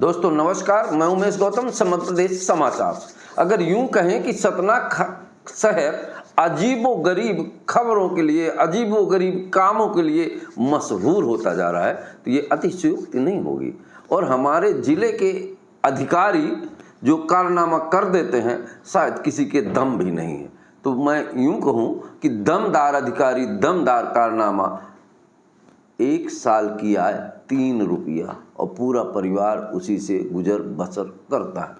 दोस्तों नमस्कार, मैं उमेश गौतम, मध्य प्रदेश समाचार। अगर यूं कहें कि सतना शहर अजीबोगरीब खबरों के लिए, अजीबोगरीब कामों के लिए मशहूर होता जा रहा है तो ये अतिशयोक्ति नहीं होगी। और हमारे जिले के अधिकारी जो कारनामा कर देते हैं शायद किसी के दम भी नहीं है। तो मैं यूं कहूं कि दमदार अधिकारी, दमदार कारनामा। 1 साल की आय 3 रुपया और पूरा परिवार उसी से गुजर बसर करता है।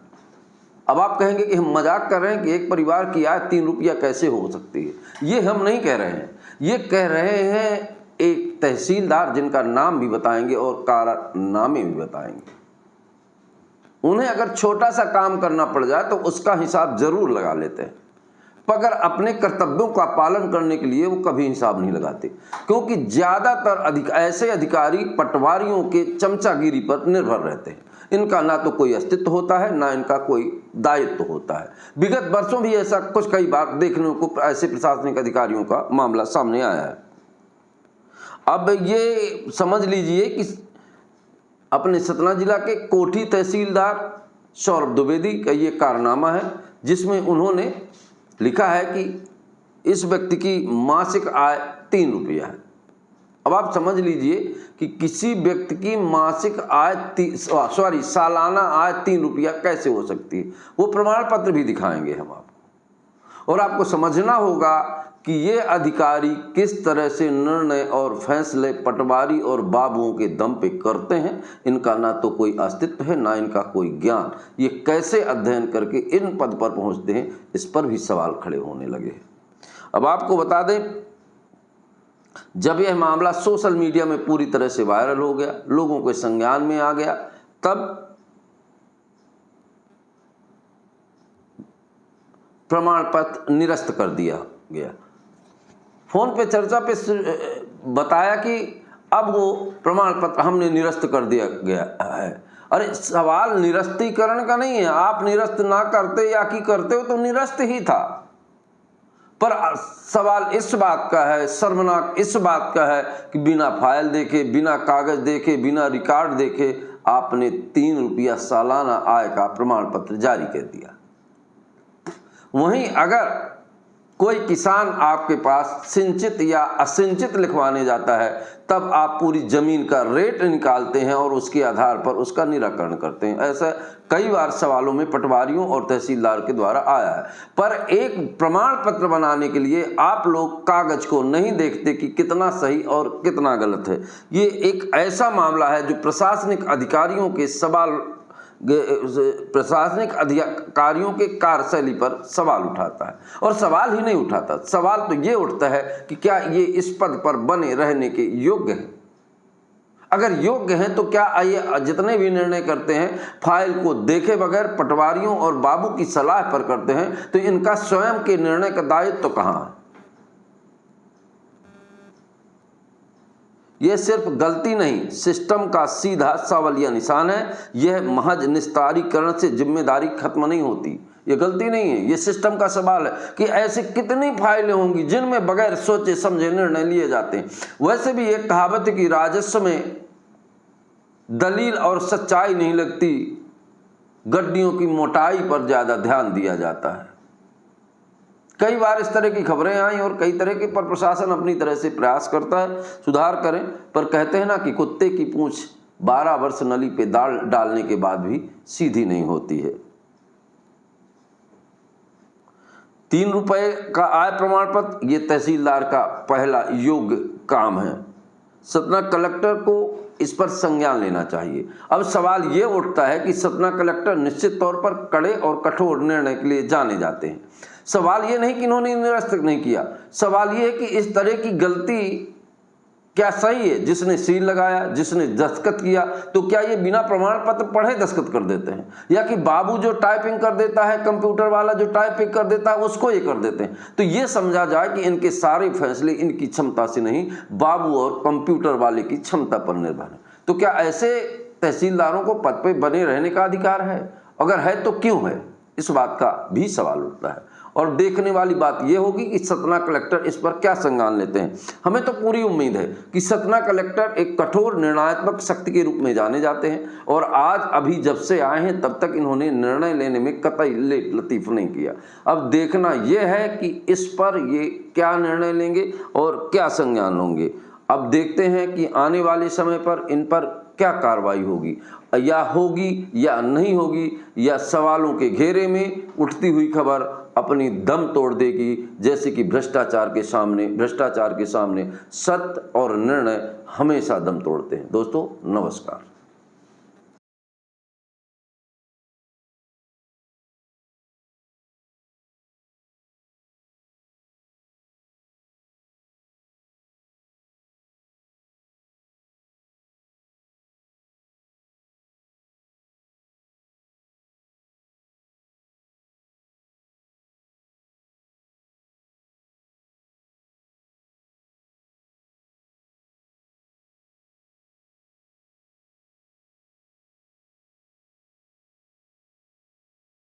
अब आप कहेंगे कि हम मजाक कर रहे हैं कि एक परिवार की आय 3 रुपया कैसे हो सकती है। ये हम नहीं कह रहे हैं, ये कह रहे हैं एक तहसीलदार जिनका नाम भी बताएंगे और कारनामे भी बताएंगे। उन्हें अगर छोटा सा काम करना पड़ जाए तो उसका हिसाब जरूर लगा लेते हैं, मगर अपने कर्तव्यों का पालन करने के लिए वो कभी हिसाब नहीं लगाते, क्योंकि ज़्यादातर ऐसे अधिकारी पटवारियों के चमचागिरी पर निर्भर रहते हैं। इनका ना तो कोई अस्तित्व होता है, ना इनका कोई दायित्व होता है। विगत वर्षों भी ऐसा कुछ कई बार देखने को ऐसे प्रशासनिक अधिकारियों का मामला सामने आया है। अब ये समझ लीजिए कि अपने सतना जिला के कोठी तहसीलदार सौरभ द्विवेदी का ये कारनामा है, जिसमें उन्होंने लिखा है कि इस व्यक्ति की मासिक आय 3 रुपया है। अब आप समझ लीजिए कि किसी व्यक्ति की मासिक आय सालाना आय 3 रुपया कैसे हो सकती है। वो प्रमाण पत्र भी दिखाएंगे हम आपको। और आपको समझना होगा कि ये अधिकारी किस तरह से निर्णय और फैसले पटवारी और बाबुओं के दम पे करते हैं। इनका ना तो कोई अस्तित्व है, ना इनका कोई ज्ञान। ये कैसे अध्ययन करके इन पद पर पहुंचते हैं, इस पर भी सवाल खड़े होने लगे हैं। अब आपको बता दें, जब यह मामला सोशल मीडिया में पूरी तरह से वायरल हो गया, लोगों के संज्ञान में आ गया, तब प्रमाण पत्र निरस्त कर दिया गया। फोन पे चर्चा पे बताया कि अब वो प्रमाण पत्र हमने निरस्त कर दिया गया है। अरे सवाल निरस्तीकरण का नहीं है, आप निरस्त ना करते या कि करते हो तो निरस्त ही था। पर सवाल इस बात का है, शर्मनाक इस बात का है कि बिना फाइल देखे, बिना कागज देखे, बिना रिकॉर्ड देखे आपने 3 रुपया सालाना आय का प्रमाण पत्र जारी कर दिया। वहीं अगर कोई किसान आपके पास सिंचित या असिंचित लिखवाने जाता है, तब आप पूरी जमीन का रेट निकालते हैं और उसके आधार पर उसका निराकरण करते हैं। ऐसा कई बार सवालों में पटवारियों और तहसीलदार के द्वारा आया है। पर एक प्रमाण पत्र बनाने के लिए आप लोग कागज को नहीं देखते कि कितना सही और कितना गलत है। ये एक ऐसा मामला है जो प्रशासनिक अधिकारियों के प्रशासनिक अधिकारियों के कार्यशैली पर सवाल उठाता है। और सवाल ही नहीं उठाता, सवाल तो ये उठता है कि क्या ये इस पद पर बने रहने के योग्य हैं। अगर योग्य हैं तो क्या ये जितने भी निर्णय करते हैं फाइल को देखे बगैर पटवारियों और बाबू की सलाह पर करते हैं, तो इनका स्वयं के निर्णय का दायित्व तो कहाँ है। यह सिर्फ गलती नहीं, सिस्टम का सीधा सवालिया निशान है। यह महज निस्तारीकरण से जिम्मेदारी खत्म नहीं होती। ये गलती नहीं है, ये सिस्टम का सवाल है कि ऐसी कितनी फाइलें होंगी जिनमें बगैर सोचे समझे निर्णय लिए जाते हैं। वैसे भी एक कहावत है कि राजस्व में दलील और सच्चाई नहीं लगती, गड्डियों की मोटाई पर ज्यादा ध्यान दिया जाता है। कई बार इस तरह की खबरें आई और कई तरह के पर प्रशासन अपनी तरह से प्रयास करता है सुधार करें, पर कहते हैं ना कि कुत्ते की पूंछ 12 वर्ष नली पे डालने के बाद भी सीधी नहीं होती है। 3 रुपए का आय प्रमाण पत्र ये तहसीलदार का पहला योग्य काम है। सतना कलेक्टर को इस पर संज्ञान लेना चाहिए। अब सवाल ये उठता है कि सतना कलेक्टर निश्चित तौर पर कड़े और कठोर निर्णय के लिए जाने जाते हैं। सवाल ये नहीं कि इन्होंने निरस्त नहीं किया, सवाल ये है कि इस तरह की गलती क्या सही है। जिसने सील लगाया, जिसने दस्तखत किया, तो क्या ये बिना प्रमाण पत्र पढ़े दस्तखत कर देते हैं, या कि बाबू जो टाइपिंग कर देता है, कंप्यूटर वाला जो टाइपिंग कर देता है उसको ये कर देते हैं। तो ये समझा जाए कि इनके सारे फैसले इनकी क्षमता से नहीं, बाबू और कंप्यूटर वाले की क्षमता पर निर्भर है। तो क्या ऐसे तहसीलदारों को पद पे बने रहने का अधिकार है? अगर है तो क्यों है, इस बात का भी सवाल उठता है। और देखने वाली बात यह होगी कि सतना कलेक्टर इस पर क्या संज्ञान लेते हैं। हमें तो पूरी उम्मीद है कि सतना कलेक्टर एक कठोर निर्णयात्मक शक्ति के रूप में जाने जाते हैं और आज अभी जब से आए हैं तब तक इन्होंने निर्णय लेने में कतई लेट लतीफ नहीं किया। अब देखना यह है कि इस पर ये क्या निर्णय लेंगे और क्या संज्ञान होंगे। अब देखते हैं कि आने वाले समय पर इन पर क्या कार्रवाई होगी, या होगी या नहीं होगी, या सवालों के घेरे में उठती हुई खबर अपनी दम तोड़ देगी, जैसे कि भ्रष्टाचार के सामने सत्य और निर्णय हमेशा दम तोड़ते हैं। दोस्तों नमस्कार।